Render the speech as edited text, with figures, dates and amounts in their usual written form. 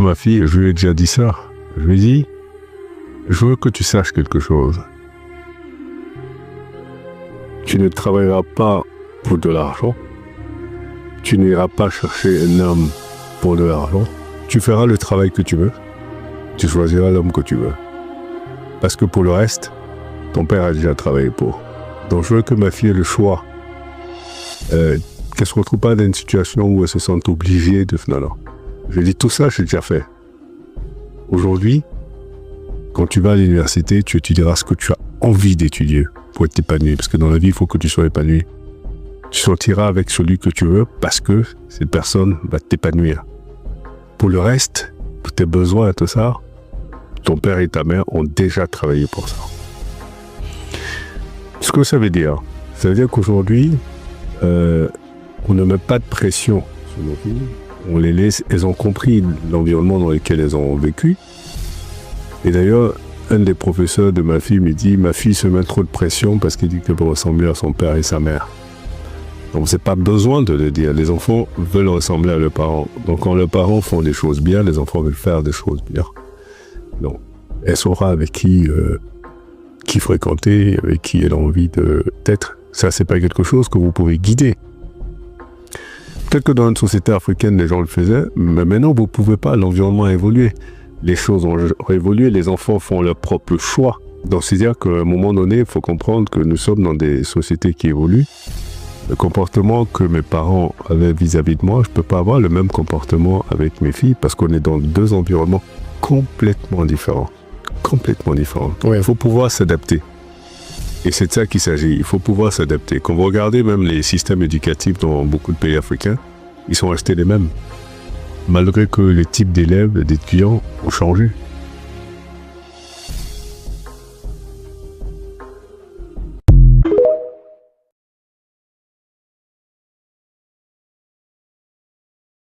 Ma fille, je lui ai déjà dit ça. Je lui ai dit, je veux que tu saches quelque chose. Tu ne travailleras pas pour de l'argent. Tu n'iras pas chercher un homme pour de l'argent. Tu feras le travail que tu veux. Tu choisiras l'homme que tu veux. Parce que pour le reste, ton père a déjà travaillé pour. Donc je veux que ma fille ait le choix. Qu'elle ne se retrouve pas dans une situation où elle se sent obligée de... Non. Je dis tout ça, j'ai déjà fait. Aujourd'hui, quand tu vas à l'université, tu étudieras ce que tu as envie d'étudier pour être épanoui. Parce que dans la vie, il faut que tu sois épanoui. Tu sortiras avec celui que tu veux parce que cette personne va t'épanouir. Pour le reste, pour tes besoins et tout ça, ton père et ta mère ont déjà travaillé pour ça. Ce que ça veut dire qu'aujourd'hui, on ne met pas de pression sur nos filles. On les laisse, elles ont compris l'environnement dans lequel elles ont vécu. Et d'ailleurs, un des professeurs de ma fille me dit, ma fille se met trop de pression parce qu'elle dit qu'elle peut ressembler à son père et sa mère. Donc c'est pas besoin de le dire. Les enfants veulent ressembler à leurs parents. Donc quand leurs parents font des choses bien, les enfants veulent faire des choses bien. Donc elle saura avec qui fréquenter, avec qui elle a envie d'être. Ça, c'est pas quelque chose que vous pouvez guider. Peut-être que dans une société africaine, les gens le faisaient, mais maintenant, vous ne pouvez pas. L'environnement a évolué. Les choses ont évolué. Les enfants font leur propre choix. Donc, c'est-à-dire qu'à un moment donné, il faut comprendre que nous sommes dans des sociétés qui évoluent. Le comportement que mes parents avaient vis-à-vis de moi, je ne peux pas avoir le même comportement avec mes filles parce qu'on est dans deux environnements complètement différents. Complètement différents. Ouais, il faut pouvoir s'adapter. Et c'est de ça qu'il s'agit. Il faut pouvoir s'adapter. Quand vous regardez même les systèmes éducatifs dans beaucoup de pays africains, ils sont restés les mêmes. Malgré que les types d'élèves, d'étudiants ont changé.